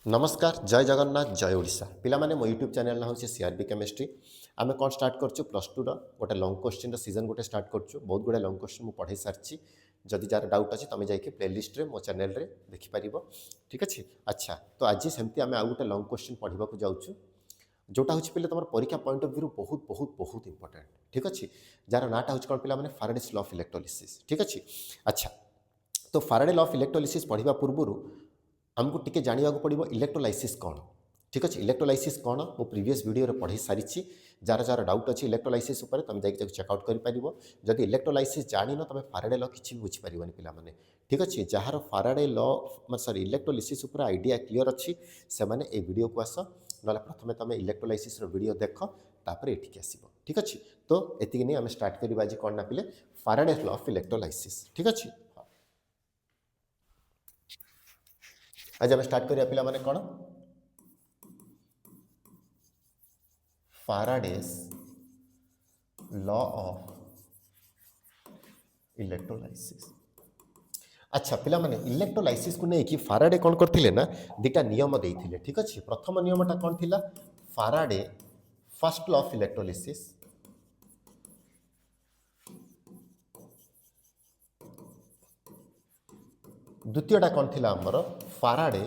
नमस्कार जय जगन्नाथ जय ओडिशा पिला माने मो यूट्यूब चैनल ना होचे सीआरबी केमिस्ट्री आमे कोन स्टार्ट करछु प्लस 2 रो गोटे लॉन्ग क्वेश्चन रो सीजन गोटे स्टार्ट करछु बहुत गुडे लॉन्ग क्वेश्चन मु पढ़ाई सारछि जदि जार डाउट अछि तमे जाई के प्लेलिस्ट रे मो चैनल रे देखि परिबो ठीक अछि। अच्छा तो आज सेमती आमे आ गोटे लॉन्ग क्वेश्चन पढ़िबा को जाउछु जोटा होछि पिले तमर परीक्षा पॉइंट ऑफ व्यू बहुत बहुत बहुत इंपोर्टेंट ठीक अछि। जार नाटा होछि कोन पिला माने फैराडेस लॉ ऑफ इलेक्ट्रोलिसिस ठीक अछि। अच्छा तो फैराडे लॉ ऑफ इलेक्ट्रोलिसिस पढ़िबा पूर्वरु आमको टिके जानिबा को पड़िबो इलेक्ट्रोलाइसिस कौन ठीक अच्छे। इलेक्ट्रोलाइसिस कौन मो प्रीवियस वीडियो रे पढ़ी सारी जार जार डाउट अच्छी इलेक्ट्रोलाइसिस उपर तुम जाके चेकआउट कर जदि इलेक्ट्रोलाइसिस जानिन तुम फाराडे लॉ किसी भी बुझी पारिबनी पिला माने ठीक अच्छे। जार फाराडे लॉ सॉरी इलेक्ट्रोलाइसिस उपर आइडिया क्लियर अच्छी से माने ए वीडियो को आस ना प्रथम तुम इलेक्ट्रोलाइसिस वीडियो देख तापर एठिक आसब ठीक अच्छे। तो एतिक नहीं आम स्टार्ट करवा आज कौन ना पिले फाराडे लॉ ऑफ इलेक्ट्रोलाइसिस ठीक अच्छे। आज आम स्टार्ट करिया पिला माने कौन फाराडेस लॉ ऑफ इलेक्ट्रोलाइसिस। अच्छा पिला माने इलेक्ट्रोलाइसिस को नहीं कि फाराडे कौन करथिले ना दुटा नियम देइथिले ठीक अच्छे। प्रथम नियमटा कौन थिला Faraday first law of electrolysis द्वितीयटा कौन थिला हमर Faraday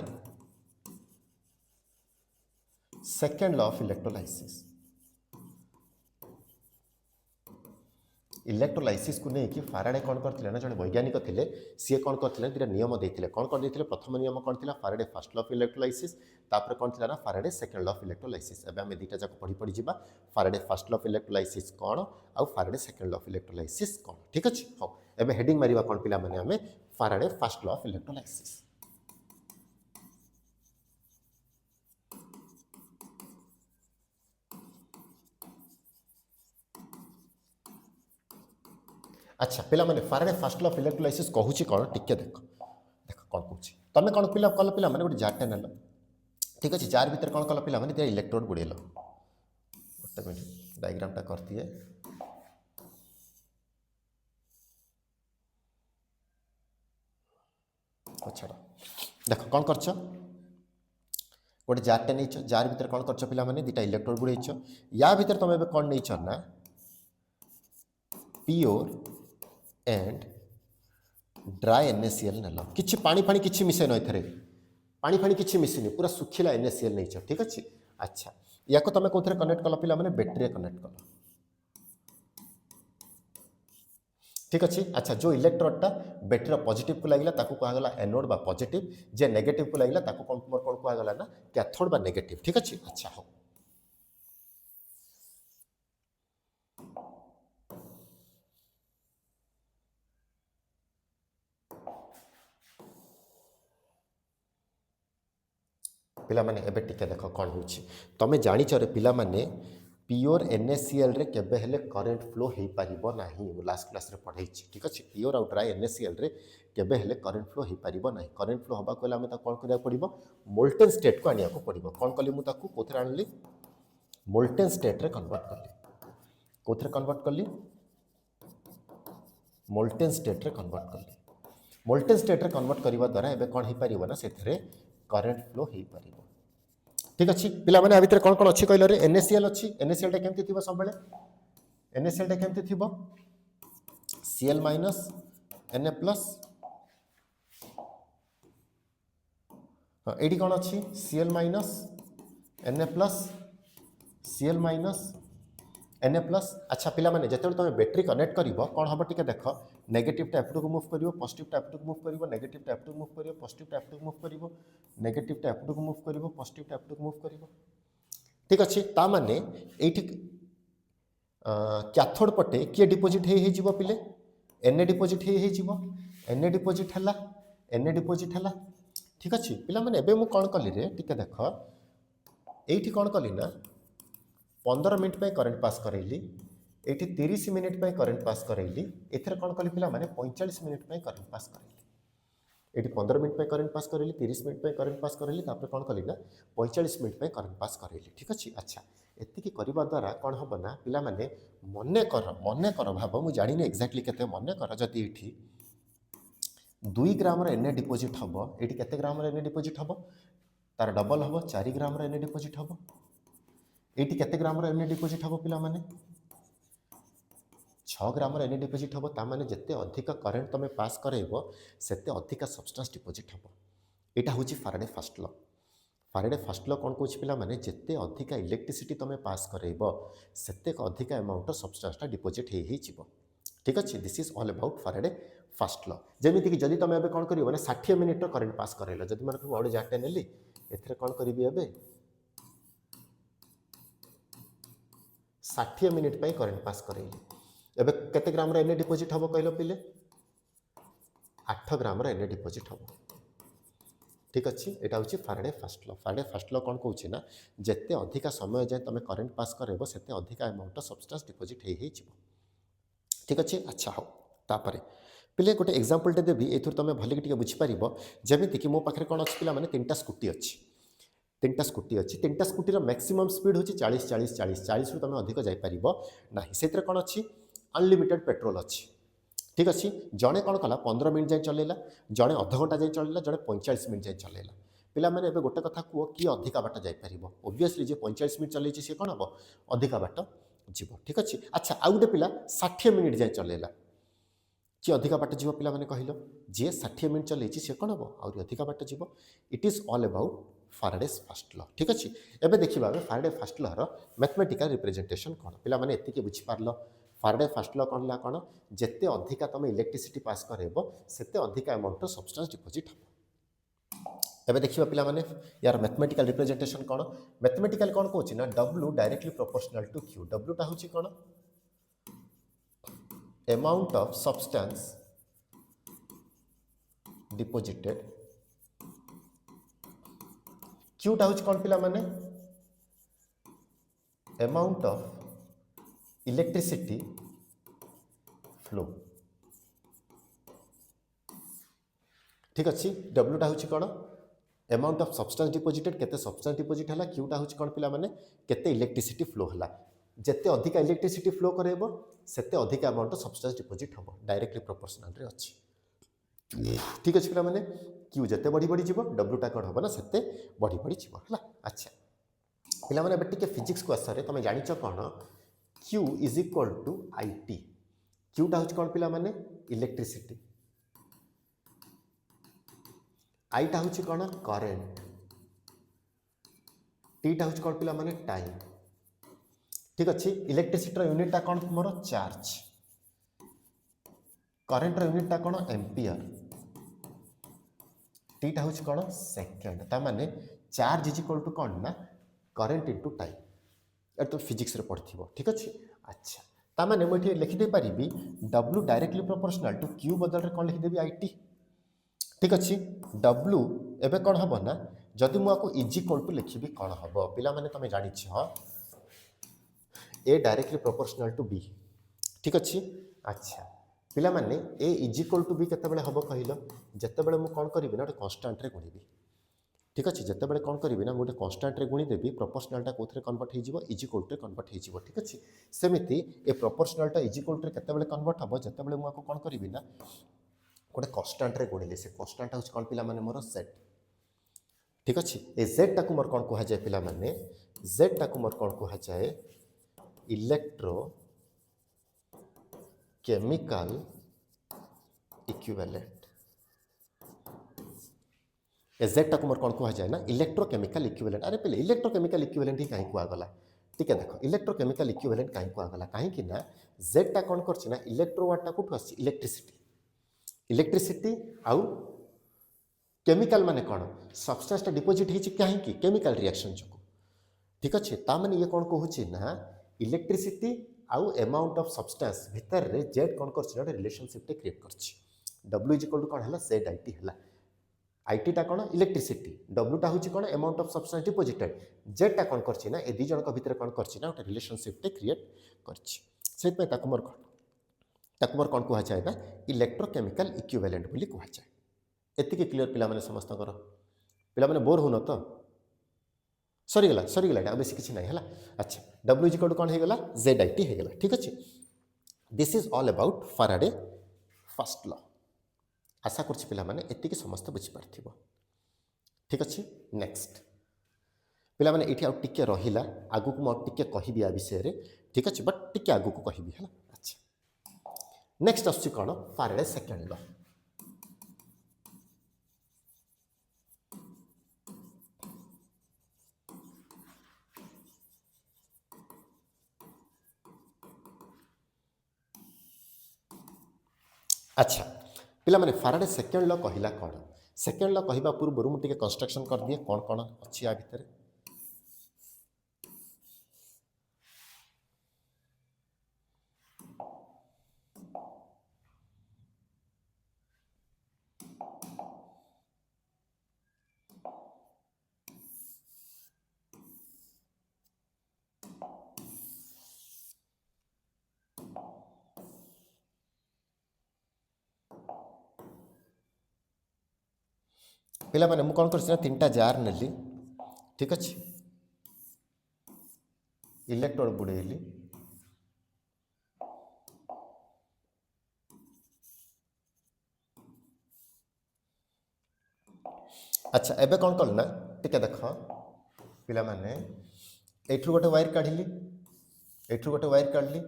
second law of electrolysis. Electrolysis को नहीं कि फाराडे कौन करथिले ना जने वैज्ञानिक थिले सी कौन करथिले दुटा नियम देइथिले कौन देइथिले प्रथम नियम कौन थिला Faraday first law of electrolysis तापर कौन थिला ना फाराडे सेकेंड लॉ ऑफ इलेक्ट्रोलाइसिस। एबे हम दुटा जाक पढ़ी पढ़ी जिबा फाराडे फर्स्ट लॉ ऑफ इलेक्ट्रोलाइसिस कौन आउ फाराडे सेकेंड लॉ ऑफ इलेक्ट्रोलाइसिस कौन ठीक अछि। हो एबे हेडिंग मारिबा कौन पिला माने हमें फाराडे फर्स्ट लॉ ऑफ इलेक्ट्रोलाइसिस। अच्छा पिला माने फाराडे फर्स्ट लॉ ऑफ इलेक्ट्रोलाइसिस कहूची कौन टिके देख देख कौन कहूची तमे कौन पिला कल पिला माने गोटे जार नेल ठीक अच्छे। जार भीतर कौन कल पिला माने ते इलेक्ट्रोड बुड़ेल गोटे मिनट डायग्राम टा करती है अच्छा देख कौन करछ गोटे जार नहीं जार भीतर कौन करछ पिला माने दुटा इलेक्ट्रोड बुड़ेछ या भीतर तुम एबे कौन नहीं ना pure and dry NaCl nail किछि पानी फानी किछि मिसे न एथरे पानी फानी किछि मिसिनी पूरा सुखिला NaCl नहीं ठीक अच्छे। अच्छा या को तुम कौन कनेक्ट कल पिला माने बैटरी कनेक्ट कल ठीक अच्छे। अच्छा जो इलेक्ट्रोडटा बैटरी पॉजिटिव को लगला ताकू कहा गला एनोड बा पॉजिटिव जे नेगेटिव को लगला ताकू कौन कहा गला ना कैथोड बा नेगेटिव ठीक अच्छे। अच्छा हो पिला माने एबे टिके देख कौन होछि तमे जानि रे पिला माने प्योर NaCl रे केबे हेले करंट फ्लो हे परिबो नाही लास्ट क्लास रे पढ़ाई ठीक अच्छे। प्योर आउ ड्राई NaCl रे केबे हेले करंट फ्लो हे परिबो नाही करंट फ्लो हबा कोला हमें ता कौन करिया पड़िबो मोल्टेन स्टेट को आनिया को पड़िबो कौन कली मु ताकू कोथरे आनली मोल्टेन स्टेट रे कन्वर्ट करली कोथरे कन्वर्ट करली मोल्टेन स्टेट रे कन्वर्ट करली मोल्टेन स्टेट रे कन्वर्ट करबा द्वारा एबे कौन हे परिबो ना सेथरे करंट फ्लो हो पारिबो ठीक अच्छे। पिला माने आ भीतर कौन कौन अच्छी कहले NaCl अच्छी NaCl टा केमती थिबो सब बेले NaCl टा केमती थिबो Cl माइनस Na प्लस हां एडी कौन अच्छी Cl minus Na plus Cl minus Na plus. अच्छा पिला माने जेतेबेले तुम बैटरी कनेक्ट करिवो कौन हम टिके देख नेगेटिव टा एपटू को मूव करिवो पॉजिटिव टा एपटू को मूव करिवो नेगेटिव टा एपटू को मूव करिवो पॉजिटिव टा एपटू को मूव करिवो नेगेटिव टा एपटू को मूव करिवो पॉजिटिव टा एपटू को मूव करिवो ठीक अच्छे। ता माने एठी कैथोड पटे किए डिपोजिट हे जिवो पिले Na डिपोजिट हे जिवो Na डिपोजिट हला Na डिपोजिट हला ठीक अच्छे। पिला माने एबे मु कौन कली रे टिके देख एठी कौन कली ना 15 मिनट पे करंट पास करैली एठी 30 मिनट पे करंट पास करैली एथरे कौन कली पिला माने 45 मिनट पे करंट पास करैली एठी 15 मिनट पे करंट पास करैली 30 मिनट पे करंट पास करैली तापर कौन कली ना 45 मिनट पे करंट पास करैली ठीक अछि। अच्छा एतिकी करबा द्वारा कौन हो ना पिला माने मने कर भाव मु जानि ने एक्जेक्टली केते मने कर जति एठी 2 ग्राम रे Na डिपोजिट हबो एठी केते ग्राम रे Na डिपोजिट हबो तार डबल हम 4 ग्राम एन डिपोजिट हम ये केते ग्राम एन डिपोजिट हम पे 6 ग्राम एन डिपोजिट हम ताने जिते अधिक करेन्ट तुम पास करब से अधिक सब्सटेंस डिपोजिट हम यहाँ हूँ फाराडे फर्स्ट लॉ फाराडे फर्स्ट लॉ कौन कौन पिला माने जिते अधिक इलेक्ट्रिसिटी तुम पास करब से अधिक अमाउंट सब्सटेंसटा डिपोजिट हो ठीक अच्छे this is all about Faraday first law जमीक जदि तुम एवं कौन कर 60 मिनिट करेन्ट पास करल जब मैं गोटे जारटे नेली एथेर कौन करी ए 60 मिनिट करेन्ट पास करेली एबे केते ग्राम एन डिपोजिट हम कहल पिले 8 ग्राम एन डिपोजिट हम ठीक अच्छे यहाँ हूँ फाराडे फर्स्ट लॉ कौन कौन ना जिते अधिका समय जाए तुम करेन्ट पास करब से अधिका अमाउंट सब्सटेंस डिपोजिट हो ठीक अच्छे अच्छा हाँ तापर पिले गोटे एग्जांपल देवी ये तुम भल बुझीपार जमीक मो पाखे कौन अच्छी पिला 3टा स्कूटी अच्छी 3टा स्कूटी मैक्सिमम स्पीड हूँ 40 40 40 40 रु तुम अधिक जापर ना से कौन अच्छी अनलिमिटेड पेट्रोल अच्छी ठीक अच्छे जड़े कौन कला 15 मिनट जाए चलेला जड़े अध घंटा जाए चलेला जड़े 45 मिनट जाए चलेला पिला माने एबे गोटे कथा कह कि अधिका बाट जापर ओबियसली जे 45 मिनट चलैछि सी कौन हम अधिका बाट जीव ठीक अच्छे अच्छा आउ गोटे पिला 60 मिनिट जाए चलेला कि अधिका बाट जीव पिला माने कहल जी 60 मिनिट चलैछि सी कौन हम आउरी अधिका बाट जीव it is all about Faraday's first law ठीक अच्छे एबे देखिबा फाराडे फर्स्ट लॉ रो मैथमेटिकल रिप्रेजेंटेशन कौन पिला माने एतिके बुझी पारलो फाराडे फर्स्ट लॉ कौन ला कौन जिते अधिका तुम इलेक्ट्रिसिटी पास करब से अधिक अमाउंट सब्सटेंस डिपोजिट हम एबे देखिबा पिला माने यार मैथमेटिकल रिप्रेजेंटेशन कौन मैथमेटिकल कौन कहूँ ना W directly proportional to Q W टा हूँ कौन amount of substance deposited Q टा हूँ कौन पिला माने अमाउंट ऑफ इलेक्ट्रिसिटी फ्लो ठीक अच्छे W टा हूँ कौन अमाउंट ऑफ सब्सटेंस डिपोजिटेड केते सब्सटेंस डिपोजिट है Q टा हूँ कौन पिला माने केते इलेक्ट्रिसिटी फ्लो है जिते अधिक इलेक्ट्रिसिटी फ्लो करेब से अधिक अमाउंट सब्सटेंस डिपोजिट हम डायरेक्टली प्रोपोर्शनल रे अच्छी ठीक अच्छे पिला माने Q जिते बढ़ी बढ़ी जीव W टा कौन हम ना से बढ़ी बढ़ी जीव है अच्छा पिला माने टिके फिजिक्स को आसारे तुम जानिच कौन Q is equal to IT Q टा हूँ कौन पिला माने इलेक्ट्रिसिटी I टा हूँ कौन करेन्ट T टा हूँ कौन पिला माने टाइम ठीक अच्छे इलेक्ट्रिसिटी यूनिट टा कौन मोर चार्ज करेन्ट यूनिट टा कौन एम्पियर T टा हूँ कौन सेकेंड ता माने चार्ज इज इक्वल टू कौन ना करेन्ट इंटू टाइम ये तो फिजिक्स रे पढ़ी ठीक अच्छे अच्छा ता माने मुझे लिखिदे पारिबी W directly proportional to Q बदल रे कौन लिखिदेवी IT ठीक अच्छे W एबे कौन हम ना जदि मुझे इज इक्वल टू लिखी कौन हम पिला माने तुम जानिछ A directly proportional to B ठीक अच्छे अच्छा पिला माने A is equal to B केतेबेले हम कहल जेतेबेले मु कौन करी ना गोटे कन्स्टांट रे गुणिबी ठीक अच्छे जितेबाला कौन करी ना गोटे कन्स्टांट रे गुणीदेवी प्रोपोर्शनलटा कौन कन्वर्ट हो इज इक्वल टू कन्वर्ट हो ठीक अच्छे सेमती ए प्रोपोर्शनलटा इज इक्वल टू केतेबेले कन्वर्ट हम जितेबाला मुझे कौन करी ना गोटे कन्स्टांट रे गुणिले से कन्स्टांट हूँ कौन पिला माने मोर Z ठीक अच्छे ए Z टाक मोर कौन कहुए पिला माने Z टाक मोर कौन कहुए इलेक्ट्रो केमिकल इक्विवेलेंट Z टाक मोर कौन कहुए ना इलेक्ट्रोकेमिकल इक्विवेलेंट अरे पहले इलेक्ट्रोकेमिकल इक्विवेलेंट ही कहीं कहगला ठीक है देख इलेक्ट्रोकेमिकल इक्विवेलेंट कहीं कहगला कहीं ना Z टा कौन करछि ना इलेक्ट्रो वाट टा कोठु आछि इलेक्ट्रिसिटी इलेक्ट्रिसिटी आउ केमिकल माने कौन सब्सटेंस टा डिपोजिट होछि कहीं केमिकल रिएक्शन जो ठीक अच्छे ता माने ये कौन कहूछि ना इलेक्ट्रिसिटी आउ अमाउंट ऑफ सब्सटेंस भितर रे Z कौन करछि ना रिलेशनशिप टे क्रिएट करछि W इज इक्वल टू कौन हला ZIT हला IT टा कौन इलेक्ट्रिसिटी W टा हूँ कौन amount of substance deposited Z टा कौन करछि ना ए दी जन को भितर कौन करछि ना गोटे रिलेशनशिप टे क्रिएट करछि सेत पे ताको मोर कौन कहुए जाए ना इलेक्ट्रोकेमिकल इक्विवेलेंट बोली कहुए जाए एतिके क्लियर पिला माने समस्तकर पिला माने बोर होन तो सरीगला आ बेसी किसी ना है अच्छा W इज इक्वल टू कौन होगला ZIT होगला ठीक अच्छे this is all about Faraday first law आशा करछि पिला माने एतिके समस्त बुझी पारथिबो ठीक अच्छे नेक्स्ट पिला माने एठी आउ टिके रहिला आगु को म टिके कहिबि आ विषय रे ठीक अच्छे बट टिके आगु को कहिबि हला अच्छा नेक्स्ट आछि कोन फारेडे सेकंड लॉ अच्छा पिला माने फाराडे सेकेंड लॉ कहिला कौन सेकेंड लॉ कहवा पूर्व मुझे कंस्ट्रक्शन कर दिए कौन कौन अच्छी या भितर पिला माने मु कौन कर तीन जार नेली ठीक अच्छे इलेक्ट्रोड बुड़ेली अच्छा एबे कौन कल ना टिके देख पिला माने एठू गोटे वायर काढ़ी एठू गोटे वायर काढ़ी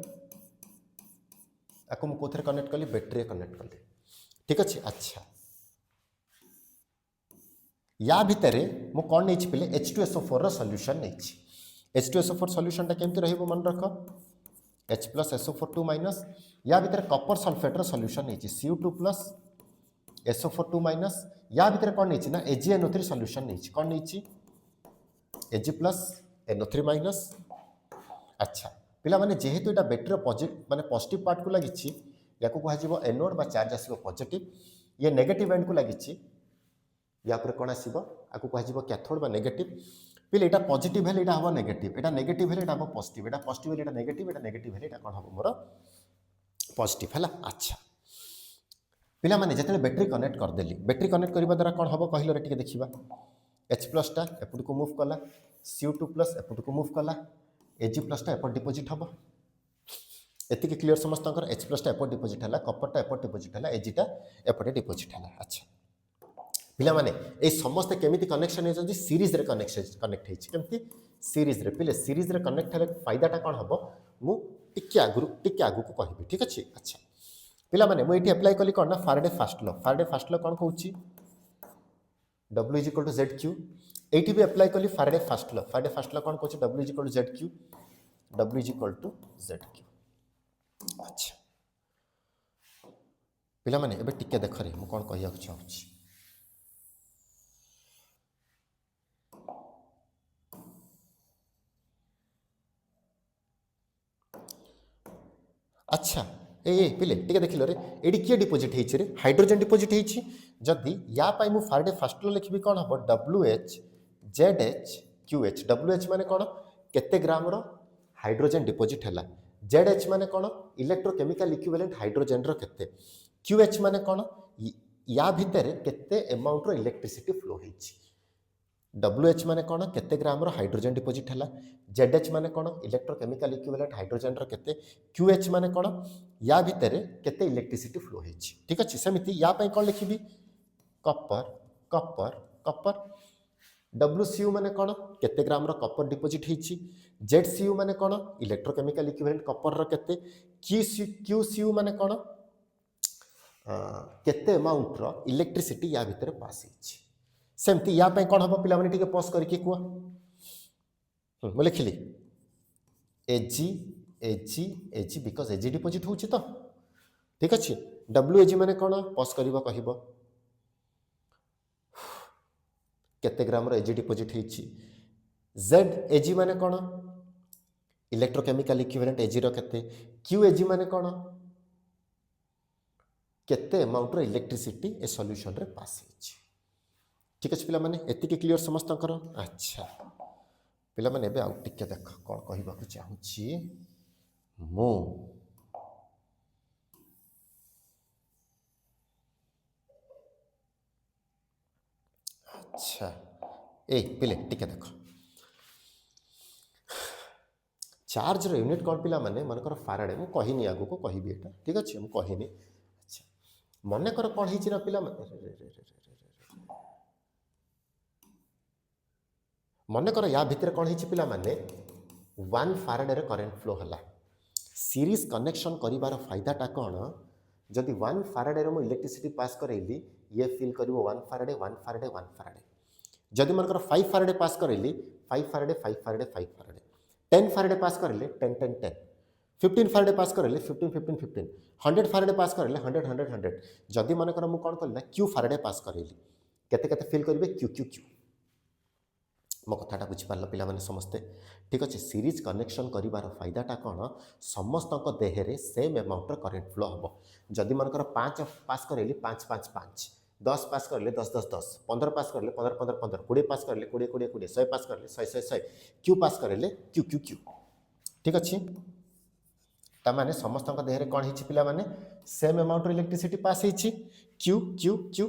आपको मुझे कौन कनेक्ट कली बैटेरी कनेक्ट कली ठीक अच्छे अच्छा या भितर मु कौन नहीं पिले H2SO4 सॉल्यूशन नहीं H2SO4 सॉल्यूशन टा केमती रहिबो मन रख H प्लस SO4 2 माइनस या भितर कॉपर सल्फेट सॉल्यूशन नहीं Cu2 प्लस SO4 2 माइनस या भितर कौन नहीं ना AgNO3 सॉल्यूशन नहीं कौन नहीं Ag प्लस NO3 माइनस अच्छा पिला माने जेहेतु एटा बैटरी पॉजिटिव माने पॉजिटिव पार्ट को लगी या को कह एनोड बा चार्ज आसीबो पॉजिटिव ये नेगेटिव एंड को लगी या पर कौन आसो आपको कह कैथोड बा नेगेटिव पिले एटा पॉजिटिव है एटा हम नेगेटिव एटा नेगेटिव है एटा हम पॉजिटिव एटा पॉजिटिव है एटा नेगेटिव है एटा कौन हम मोर पॉजिटिव है अच्छा पिला माने जतले बैटरी कनेक्ट कर देली बैटरी कनेक्ट करबा द्वारा कौन हम कहलो रे टिके देखिबा H प्लस टा एपट को मूव कला Cu2 प्लस एपट को मूव कला Ag प्लस टा एपट डिपोजिट हम एति क्लियर समस्त H प्लस टा एपट डिपोजिट है कॉपर टा एपट डिपोजिट है Ag टा एपट डिपोजिट है अच्छा पिला माने ए समस्त केमिति कनेक्शन है सीरीज रे कनेक्ट है केमती सीरीज रे पिले सीरीज रे कनेक्ट है फायदाटा कौन हम मु टिके आगु को कहबी ठीक अच्छे अच्छा पिला माने मु एठी अप्लाई कली कौन ना फाराडे फर्स्ट लॉ कौन कहूची W is equal to ZQ एठी भी अप्लाई कली फाराडे फर्स्ट लॉ कौन कहूची W is equal to ZQ W is equal to ZQ अच्छा पिला माने एबे टिके देख रे मु कौन कहिया चाहूची अच्छा ए पिले टिके देखिल रे एडी किए डिपोजिट होइछि रे हाइड्रोजन डिपोजिट होइछि जदि या पाई मु फाराडे फर्स्ट लॉ लिखबी कोन हबो WH ZH QH WH माने कोन केते ग्राम रो हाइड्रोजन डिपोजिट हैला ZH माने कोन इलेक्ट्रोकेमिकल इक्विवेलेंट हाइड्रोजन रो केते QH माने कोन या भितर केते अमाउंट रो इलेक्ट्रिसिटी फ्लो होइछि WH माने कोन केते ग्राम रो हाइड्रोजन डिपोजिट हैला ZH माने कोन इलेक्ट्रोकेमिकल इक्विवेलेंट हाइड्रोजन रो केते QH माने कोन या भितर केते इलेक्ट्रिसिटी फ्लो होइछि ठीक अछि समिति या पई कोन लिखिबी कॉपर कॉपर कॉपर WCU माने कोन केते ग्राम रो कॉपर डिपोजिट होइछि ZCU माने कोन इलेक्ट्रोकेमिकल इक्विवेलेंट कॉपर रो केते QCU माने कोन केते अमाउंट रो इलेक्ट्रिसिटी या भितर पास होइछि सेमती या पे कौन हम पिला टिके पॉज करके कह मुझे लिखिली एजी बिकज एजी डिपोजिट होची तो ठीक अच्छे WAG माने कौन पॉज कर कह केते ग्राम रो एजी डिपोजिट होची ZAG माने कौन इलेक्ट्रोकेमिकल इक्विवेलेंट एजी रो केते QAG माने कौन केते अमाउंट रो इलेक्ट्रिसिटी ए सॉल्यूशन रे पास होची ठीक अच्छे पिला माने एतिके क्लियर समस्त अच्छा पिला माने एबे आउ टिके देख कौन कहबा को चाहूची मो अच्छा ए पिले टिके देख चार्ज रो यूनिट कौन पिला माने मनकर फाराडे मु कहिनी आगु को कहबी एटा ठीक अच्छे मु कहिनी अच्छा मन कर कौन हिची ना पिला मनकर या भितर कौन है पिला माने 1 फाराडे करेन्ट फ्लो है सीरीज कनेक्शन करिवार फायदाटा कौन जदि 1 फाराडे मु इलेक्ट्रिसिटी पास करैली ये फिल करिवो 1 फाराडे 1 फाराडे 1 फाराडे जदि मनकर 5 फाराडे पास करैली 5 फाराडे 5 फाराडे 5 फाराडे 10 फाराडे पास करले 10 10 10 15 फाराडे पास करले 15 15 15 100 फाराडे पास करले 100 100 100 जदि मनकर मु कोन करले ना क्यू फाराडे पास करैली केते केते फिल करिवे क्यू क्यू क्यू मो कथाटा बुझिपार पिला माने समस्ते ठीक अच्छे सीरीज कनेक्शन करिवार फायदाटा कौन समस्त देहरे सेम अमाउंटर करेन्ट फ्लो हम जदि मनकर 5 पास करेली 5 5 5 10 पास करले 10 10 10 15 पास करले 15 15 15 20 पास करले 20 20 20 100 पास करले 100 100 100 क्यू पास करले क्यू क्यू क्यू ठीक अच्छे तामाने समस्त देहरे कौन है पिला माने सेम अमाउंट इलेक्ट्रिसिटी पास होती क्यू क्यू क्यू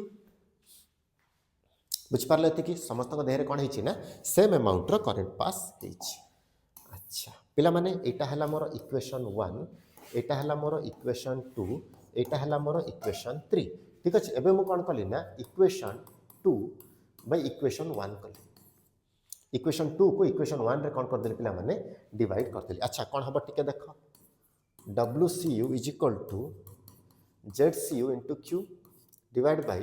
बुझिपारे ये समस्त देहरे कौन है सेम अमाउंटर करेन्ट पास होती अच्छा पिला माने एटा हला मोर इक्वेशन 1 एटा हला मोर इक्वेशन 2 एटा हला मोर इक्वेशन 3 ठीक अच्छे एबे मु कौन कली ना इक्वेशन 2 बाय इक्वेशन 1 कली इक्वेशन 2 को इक्वेशन 1 रे कौन कर देली पिला माने डिवाइड कर देली अच्छा कौन हबो टिके देखो WCU is equal to ZCU into Q divide by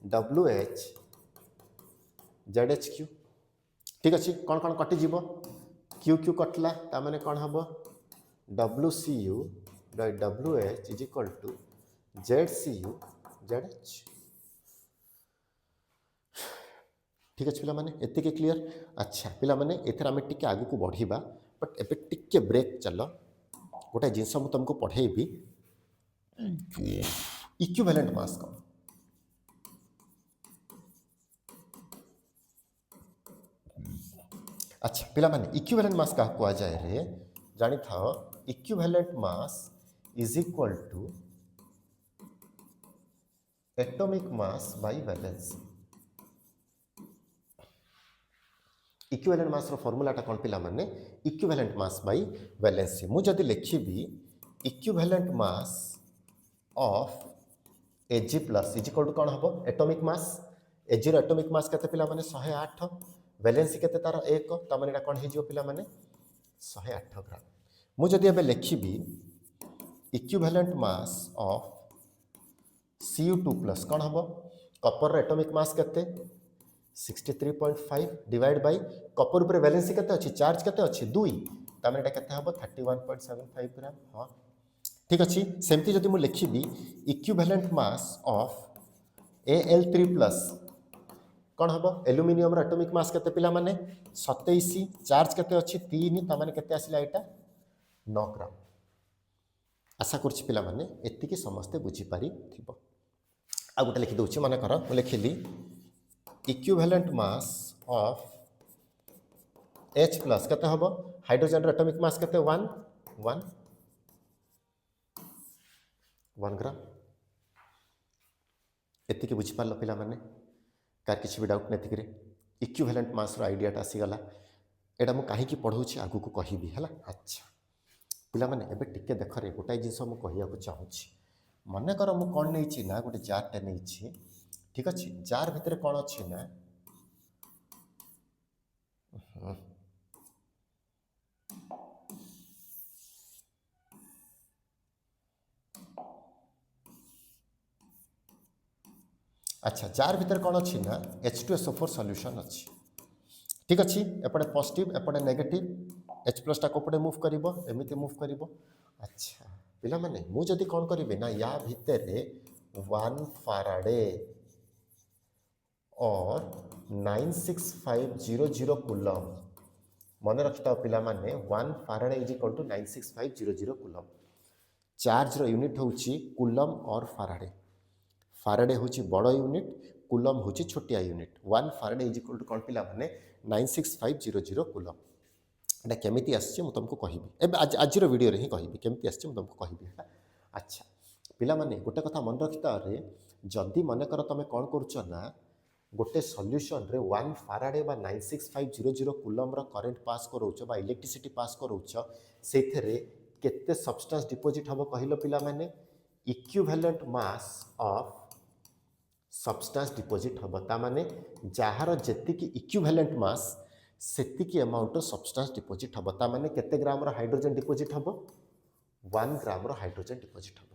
WH ZHQ ठीक अच्छे कौन कौन कटि जीवो क्यू क्यू कटला तामाने कौन हम WCU by WH is equal to ZCU ZH ठीक अच्छे पिला माने एतिके क्लियर अच्छा पिला माने एथर आमे टिके आगु को बढ़िबा बट एबे टिके ब्रेक चलो गोटे जिनस मु तुमको पढ़ेबी इक्विवेलेंट मास कौन अच्छा पिला माने इक्विवेलेंट मास क्या कह जाए रे जानी था equivalent mass is equal to atomic mass by valency equivalent mass रो फॉर्मूलाटा कौन पिला माने इक्विवेलेंट मास बाय वैलेंसी मु जदि लिखिबी equivalent mass of Ag plus is equal to कौन हम एटॉमिक मास Ag रो एटॉमिक मास केते पिला माने 108 वैलेंसी केते तार 1 ता माने एटा कौन हे जिवो पिला माने 108 ग्राम मु जदि एबे लिखिबी equivalent mass of Cu2 plus कौन हम कॉपर रो एटॉमिक मास केते 63.5 डिवाइड बाय कॉपर ऊपर वैलेंसी केते अछि चार्ज केते अछि 2 ता माने एटा केते हबो 31.75 ग्राम हां ठीक अछि सेमती जदि मु लिखिबी equivalent mass of Al3 plus कौन हम एल्युमिनियम रो एटॉमिक मास केते पिला माने 27 चार्ज केते अछि 3 ता माने केते आसिला एटा 9 ग्राम आशा करछि पिला माने एतिके समस्ते बुझी पारि थिबो आ गोटे लिखि दउछि माने कर मु लिखिली equivalent mass of H plus केते हबो हाइड्रोजन रो एटॉमिक मास केते 1 1 1 ग्राम एतिके बुझी पारलो पिला माने कार किसी भी डाउट नथिकरे इक्विवेलेंट मास रो आइडियाटा आसीगला एटा मु काहे की पढ़ौछि आगु को कहिबी हला अच्छा पिला माने एबे टिके देखरे गोटाई जिंस मु कहिया को चाहूछि मने कर मु कोन नै छी ना गोटे जार टे नै छी ठीक अछि जार भितर कोन अछि ना अच्छा जार भितर कौन अच्छी ना H2SO4 सॉल्यूशन अच्छी ठीक अच्छी एपटे पॉजिटिव एपटे नेगेटिव H प्लस टा कोपटे मूव करिवो एमिति मूव करिवो अच्छा पिला माने मु जदी कोन करिवे ना या भितर 1 फाराडे और 96500 कूलम मन रखिता पिला माने 1 Faraday is equal to 96500 coulomb charge रो यूनिट होची कूलम और फाराडे फाराडे होची बड़ यूनिट कूलम होची छोटिया unit 1 Faraday is equal to कौन पिला माने 96500 कूलम एटा केमिति आछे मु तुमको कहिबी एबे आज रो वीडियो रे ही कहिबी केमिति आछे मु तुमको कहिबी है अच्छा पिला माने गोटे कथा मन रखिता रे जदी मने कर तमे कोन करूछ ना गोटे सॉल्यूशन रे 1 फाराडे बा 96500 कूलम रो करंट पास करूछ बा इलेक्ट्रिसिटी पास करूछ सेथरे केते सब्सटेंस डिपॉजिट हबो कहिलो पिला माने equivalent mass of substance deposit हम ता माने जहार जेतिकी इक्विवेलेंट मास सेतिकी अमाउंट सब्सटेंस डिपोजिट हम ताने केते ग्राम हाइड्रोजन डिपोजिट हम 1 ग्राम हाइड्रोजन डिपोजिट हम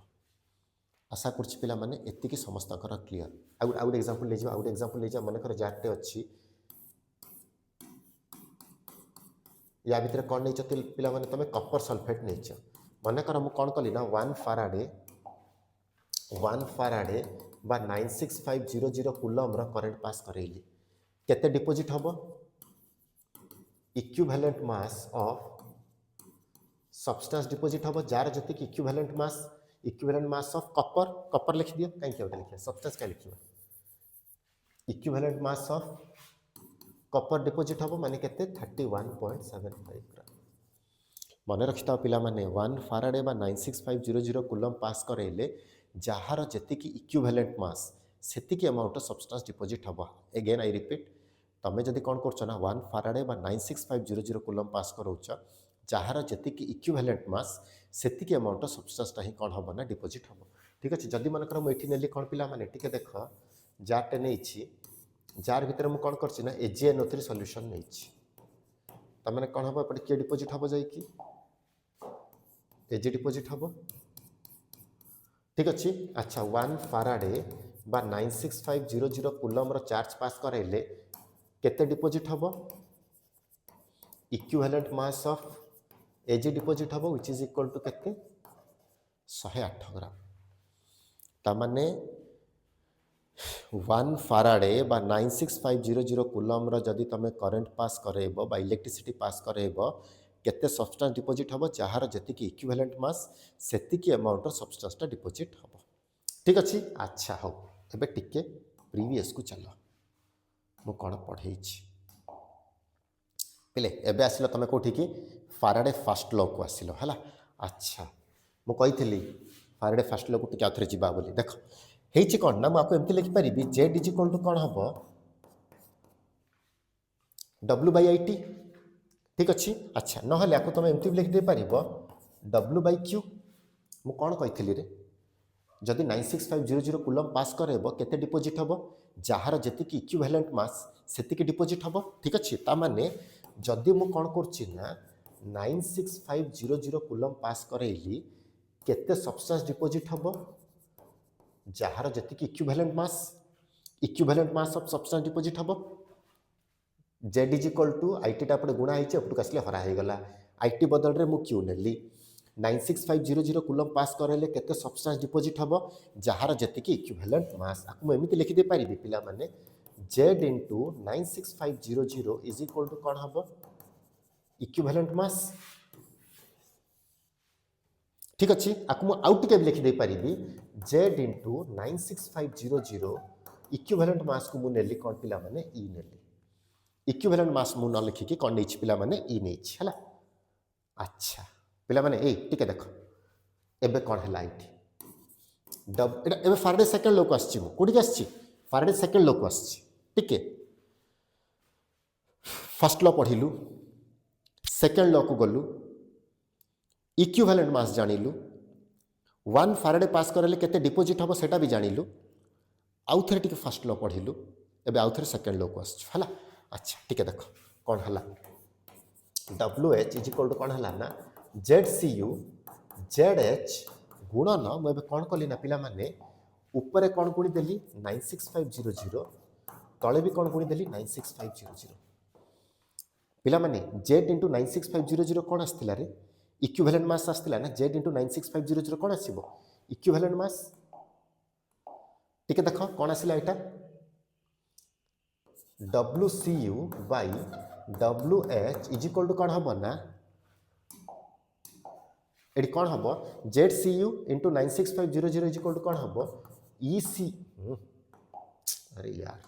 आशा करछि पिला माने एतिकी समस्तकर क्लियर आउट एग्जांपल ले आउट एग्जांपल ले मन कर जारटे अच्छी या भितर कौन नहीं पिला माने तमे कपर सल्फेट नहीं मन कर मु कौन कली ना 1 फाराडे बा 96500 कूलम करेंट पास करेली केते डिपोजिट हम equivalent mass of substance deposit हम जार जति इक्विवेलेंट मास ऑफ कपर लिख दियो कहीं क्या लिखिया सब्सटेंस क्या लिखियो equivalent mass of Kapoor deposit हम माने केते 31.75 ग्राम मन रखिता पिला माने 1 फाराडे बा 96500 कूलम पास करेले जार जेतिकी इक्विवेलेंट मास सेतिकी अमाउंट सब्सटेंस डिपोजिट हम अगेन आई रिपीट तमें जदि कौन कर 1 फाराडे बा 96500 कूलम पास करोच जार जेतिकी इक्विवेलेंट मास सेतिकी अमाउंट सब्सटेंसटा ही कौन हम ना डिपोजिट हम ठीक अच्छे जदि मनकर मुझे नेली कौन पिला माने टिके देख जारटे नहीं जार भितर मुझे कौन करना AgNO3 सॉल्यूशन नहीं तमें कौन हम एपटे किए डिपोजिट हम जाइए Ag डिपोजिट हम ठीक अच्छे अच्छा 1 फाराडे बा 96500 कूलम चार्ज पास कराइले केते डिपोजिट हम equivalent mass of Ag deposit हम व्हिच इज इक्वल टू केते 108 ग्राम तामाने 1 फाराडे बा 96500 कूलम जदि तमें करेंट पास करेब बा इलेक्ट्रिसिटी पास करेब केते सब्सटेंस डिपोजिट हम जार जेतिकी इक्विवेलेंट मास सेतिकी अमाउंट सब्सटेंसटा डिपोजिट हम ठीक अच्छे अच्छा हो एबे टिके प्रीवियस को चल मु कौन पढ़े पिले एबे आसिल तमें कौटी की फाराडे फर्स्ट लॉ को आसिल है अच्छा मुझे फाराडे फर्स्ट लॉ को टिके आउथरे जीवा बोली देख हेची कौन ना मुझे एमती लिखिपारि जेड इज इक्वल टू कौन हम W/IT ठीक अच्छे अच्छा ना तुम एमती भी लिखिदे पार W/Q मु कौन कही रे जदि 96500 कूलम पास करेब केते डिपोजिट हम जार जेतिकी इक्विवेलेंट मास सेतिकी डिपोजिट हम ठीक अच्छे तामाने जदि मु कौन करछि ना 96500 कूलम पास करेली केते सब्सटेंस डिपोजिट हम जार जेतिकी equivalent mass of substance deposit हम Z is equal to IT टा गुणा होती एपटू आसले हरा हो गला आईटी बदल रे मु क्यू नेली 96500 कूलम पास करेले केते सब्सटेंस डिपोजिट हम जार जेतिकी इक्विवेलेंट मास आपको एमती लिखिदे पारि पिला माने Z into 96500 is equal to कौन हम इक्विवेलेंट मास ठीक अच्छे आपको आउ टे भी लिखिदे पारि जेड इंटू 96500 इक्विवेलेंट मास को मुझे कौन पिला माने ई नेली इक्विवेलेंट मास मु न लिखिकी कौन नहीं पिला माने ई नहीं है अच्छा पिला माने ए टिके देख एबे कौन है आईटी एबे फाराडे सेकंड लॉ को आछि मु कोडी आछि फाराडे सेकंड लॉ को आछि टिके फर्स्ट लॉ पढ़िलु सेकंड लॉ को गलु इक्विवेलेंट मास जानिलु 1 फाराडे पास करले केते डिपोजिट हम सेटा भी जानिलु आउ थरे टिके फर्स्ट लॉ पढ़िलु एबे आउ थरे सेकंड लॉ को आछि हला अच्छा टिके देख कौन हला WH इज इक्वल टू कौन हला ना ZCU ZH गुणन मुझे कौन कली ना पिला माने ऊपर कौन गुणी देली 96500 तले भी कौन गुणी देली 96500 पिला माने Z इंटू 96500 कौन आसला रे इक्विवेलेंट मास आसला ना Z इंटू 96500 कौन आसीबो इक्विवेलेंट मास टिके देख कौन आसला एटा WCU by WH is equal to कौन हम ना एटी कौन हम ZCU into 96500 is equal to कौन हम EC अरे यार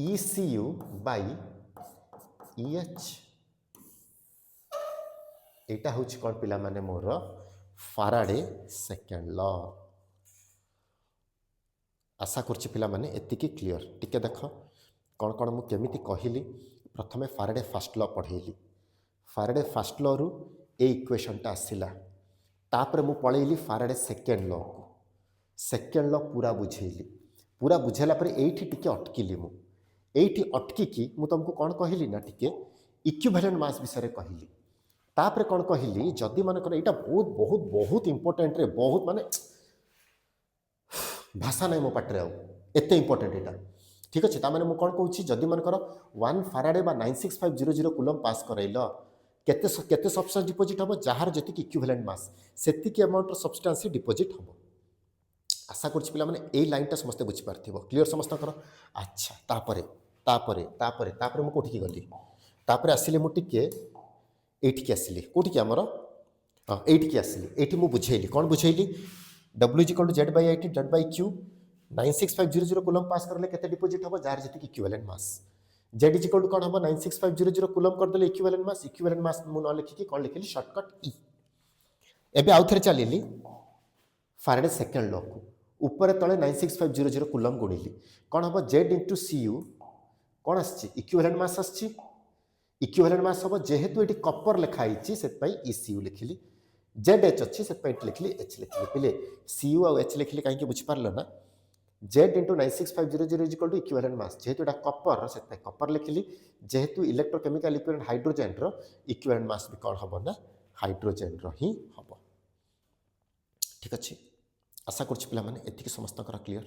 ECU by EH एटा हूँ कौन पिला माने मोर फाराडे सेकेंड लॉ आशा करछि पिला माने एतिकी क्लियर टिके देख कौन कौन मु केमिति कहली प्रथमे फाराडे फर्स्ट लॉ पढ़ेली फाराडे फर्स्ट लॉ रु ए इक्वेशनटा आसिला तापर मु पढ़ेली फाराडे सेकेंड लॉ को सेकेंड लॉ पूरा बुझेली पूरा बुझेला पर एठी टिके अटकिली मु एठी अटकी मु तुमको कौन कहली ना टिके इक्विवेलेंट मास विषय कहली तापर कौन कहली जदि मन कर यहाँ बहुत बहुत बहुत इंपोर्टेंट रे बहुत माने भाषा ना मो पाटे आते इंपोर्टेंट यहाँ ठीक अच्छे ताने मुझे कौन कहूँ जदि मनकर 1 फाराडे बा 96500 कूलम पास करैल केते केते सब्सटेंस डिपोजिट हम जार जी इक्विवेलेंट मास सेतिकी अमाउंट सब्सटेंस डिपोजिट हम आशा करुच्ची पिला माने ए लाइनटा समस्ते बुझीपार क्लीयर समस्त अच्छा तापरे तापरे तापरे तापरे मु कोठी गली तापरे आसिले मु टिके एठिकी आसिली कोठी आमर हाँ एठिकी आसिली एठी मु बुझेली कौन बुझेली W is equal to Z by IT Z by Q 96500 coulomb pass करले केते डिपोजिट हम जार जी equivalent mass Z is equal to कौन हम 96500 कूलम करदेले इक्विवेलेंट मास मु न लिखिकी कौन लिखिली शॉर्टकट E एबे आउ थरे चलिली फाराडे सेकंड लॉ को ऊपर तले 96500 कूलम गुणिली कौन हम Z इंटू CU कौन आछि इक्विवेलेंट मास आछि इक्विवेलेंट मास हम जेहेतु ये कपर लिखाई से ECU लिखिली ZH अच्छी से लिखिली H लिखिली पहले CU और H लिखिली कहीं बुझीपार ना Z into 96500 is equal to equivalent mass जेहेतु यहाँ कपर से कपर लिखिली जेहेतु इलेक्ट्रोकेमिकल इक्विवेलेंट हाइड्रोजेन रो इक्विवेलेंट मास भी कौन हम ना हाइड्रोजेन रो ही हम ठीक अच्छे आशा कर पाने समस्त क्लीयर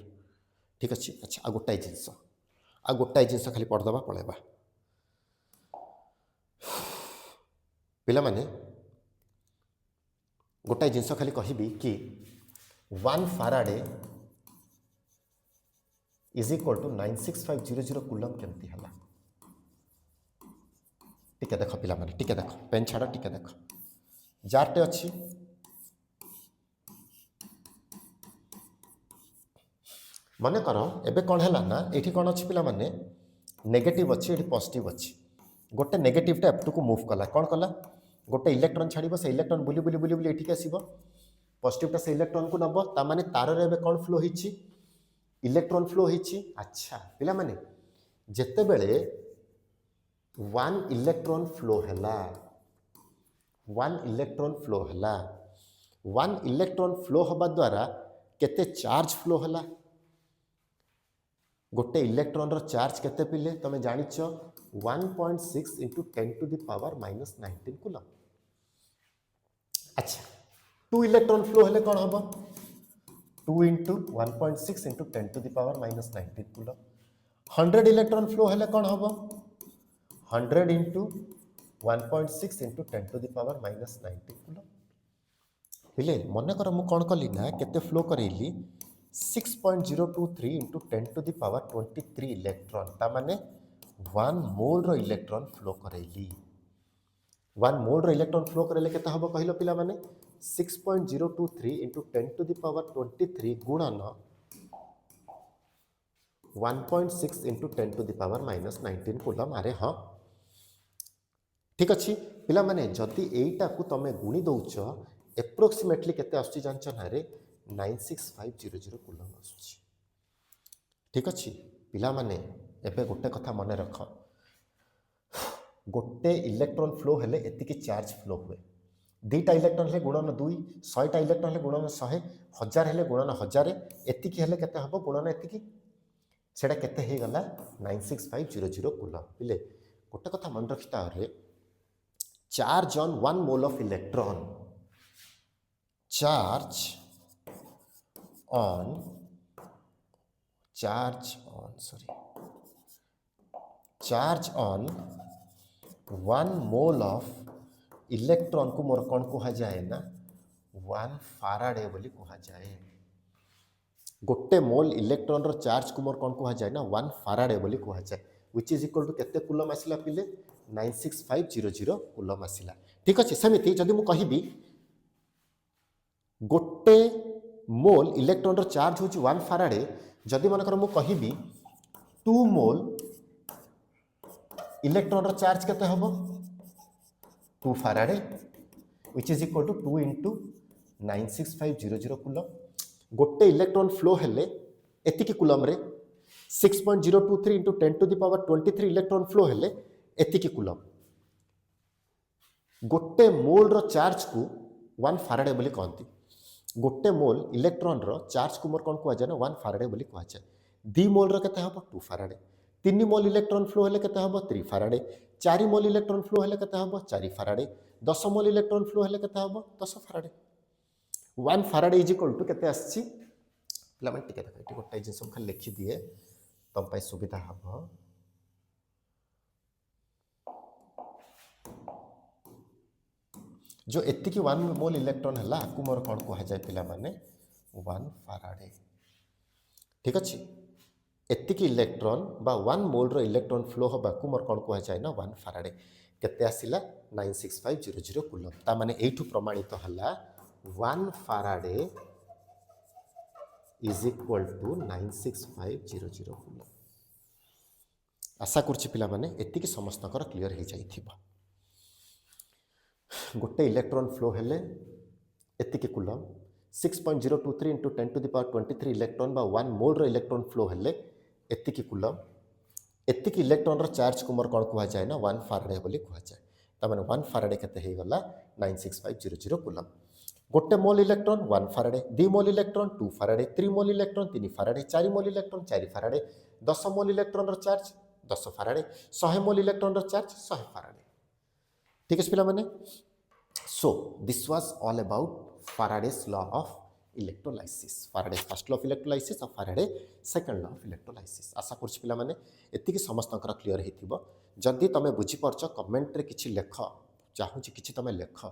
ठीक अच्छे अच्छा आ गोटाए जिनस खाली पढ़दबा पलैबा पिला माने गोटाए जिनस खाली कहबी कि 1 Faraday is equal to 96500 coulomb केमती है टिके देख पिला माने टिके देख पेन छाड़ टिके देख जारटे अच्छी मन कर एबे कौन है ना ये कौन अच्छी पिला माने नेगेटिव अच्छी ये पॉजिटिव अच्छी गोटे नेगेटिवटा एफ टू को मूव कला कौन कला गोटे इलेक्ट्रॉन छाड़ से इलेक्ट्रॉन बुली बुली बुली बुली एठिक आसब पॉजिटिवटा से इलेक्ट्रॉन को नब ताने तार रे कौन फ्लो होइछि इलेक्ट्रॉन फ्लो होइछि अच्छा पिला माने जेते बेले 1 इलेक्ट्रॉन फ्लो हैला 1 इलेक्ट्रॉन फ्लो हैला 1 इलेक्ट्रॉन फ्लो हवा द्वारा केते चार्ज फ्लो हैला गोटे इलेक्ट्रॉन रो चार्ज केते पिले तमे जानिछ 1.6 into 10 to the power -19 coulomb अच्छा 2 इलेक्ट्रॉन फ्लो हेले कौन हम 2 into 1.6 into 10 to the power -19 coulomb 100 electron flow हेले कौन हम 100 into 1.6 into 10 to the power -19 coulomb पिले मन कर मु कौन कली ना केते फ्लो करेली 6.023 into 10 to the power 23 electron ता माने 1 मोल रो इलेक्ट्रॉन फ्लो करेली 1 मोल रो इलेक्ट्रॉन फ्लो करेले केते हबो कहिलो पिला माने 6.023 इंटू 10 टू द पावर 23 गुणन 1.6 into 10 to the power -19 coulomb अरे हाँ ठीक अच्छी पिला माने जदि एटा को तमे गुणी दउछ एप्रोक्सीमेटली केते आसुची जानछ ना रे 96500 कूलम आसुची ठीक अच्छी पिला माने एबे गोटे कथा मन रख गोटे इलेक्ट्रॉन फ्लो हेले एतिकी चार्ज फ्लो हुए 2टा इलेक्ट्रॉन हेले गुणन 2 100टा इलेक्ट्रॉन हेले गुणन 100 1000 हेले गुणन 1000 एतिकी हेले केते हबो गुणन एतिकी सेटा केते हे गला 96500 कूलम पिले गोटे कथा मन रखिता रे charge on 1 mole of electron charge on charge on 1 mole of electron को मोर कौन कहा जाए ना 1 फाराडे बोली कहा जाए गोटे मोल इलेक्ट्रॉन रो चार्ज को मोर कौन कहा जाए ना 1 फाराडे बोली कहा जाए व्हिच इज इक्वल टू केते कूलम आसिला पिले 96500 कूलम आसिला ठीक अछि समिति जदि मु कहिबी गोटे मोल इलेक्ट्रॉन रो चार्ज होची 1 फाराडे जदि मन कर मु कहिबी 2 मोल इलेक्ट्रॉन रो चार्ज केते हबो 2 Faraday which is equal to 2 into 96500 coulomb गोटे इलेक्ट्रॉन फ्लो हेले एतिकी कूलम रे 6.023 into 10 to the power 23 electron flow हेले एतिकी कूलम गोटे मोल रो चार्ज को 1 फाराडे बोली कहती गोटे मोल इलेक्ट्रॉन रो चार्ज को मोर कौन कह जाए ना 1 फाराडे बोली कह जाए 2 मोल रो केते हबो 2 फाराडे 3 मोल इलेक्ट्रॉन फ्लो हेले केते हबो 3 फैराडे 4 मोल इलेक्ट्रॉन फ्लो हेले केते हबो 4 फैराडे 10 मोल इलेक्ट्रॉन फ्लो हेले केते हबो 10 Faraday 1 Faraday is equal to केते आछि पिला मन टिके देखो एटी गोटे जिंस खाली लिखि दिए तम पाई सुविधा हबो जो एति की 1 मोल इलेक्ट्रॉन हला आकु मोर कोन को जाय पिला माने 1 फैराडे ठीक अछि एति की इलेक्ट्रॉन बा 1 मोल रो इलेक्ट्रॉन फ्लो होबा को मोर कोन को जाय ना 1 फैराडे केते आसिला 96500 कूलम ता माने एठु प्रमाणित हला 1 Faraday is equal to 96500 coulomb आशा करछि पिला माने एति की समस्त कर क्लियर हे जाइथिबा गोटे इलेक्ट्रॉन फ्लो हेले एति की coulomb 6.023 into 10 to the power 23 electron बा 1 मोल रो इलेक्ट्रॉन फ्लो हेले एति की कूलम एति की इलेक्ट्रॉन रो चार्ज को मोर कोन कुहा जाय ना 1 फैराडे बोली कुहा जाय त माने 1 फैराडे केते हे गला 96500 कूलम गोटे mole electron 1 Faraday 2 mole electron 2 Faraday 3 mole electron 3 Faraday 4 mole electron 4 Faraday 10 mole electron रो चार्ज 10 फैराडे 100 मोल इलेक्ट्रॉन रो चार्ज 100 फैराडे ठीक है पिला माने so this was all about Faraday's law of electrolysis Faraday's first law of electrolysis और Faraday second law of electrolysis आशा करछि पिला माने एतिकी समस्तंकर क्लियर हेतिबो जदि तमे बुझी परछ कमेंट रे किछि लेख चाहू छी किछि तमे लेख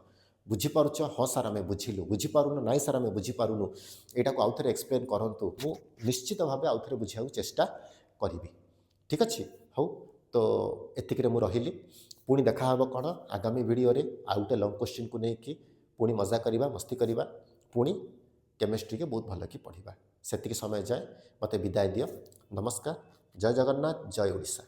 बुझी परछ हां सर हमें बुझिलु बुझी पारुनु नाइ सर हमें बुझी पारुनु एटा को आउथरे एक्सप्लेन करंतु मु निश्चित भाबे आउथरे बुझियाउ चेष्टा करिवि ठीक अछि हौ तो एतिकी रे मु रहिली पुणी देखा हम कौन आगामी वीडियो रे आउ गोटे लंग क्वेश्चन को लेकिन पुणी मजा करवा मस्ती करवा पुणी केमिस्ट्री के बहुत भल कि पढ़ा से समय जाए मत विदाय दियो नमस्कार जय जगन्नाथ जय ओडिशा।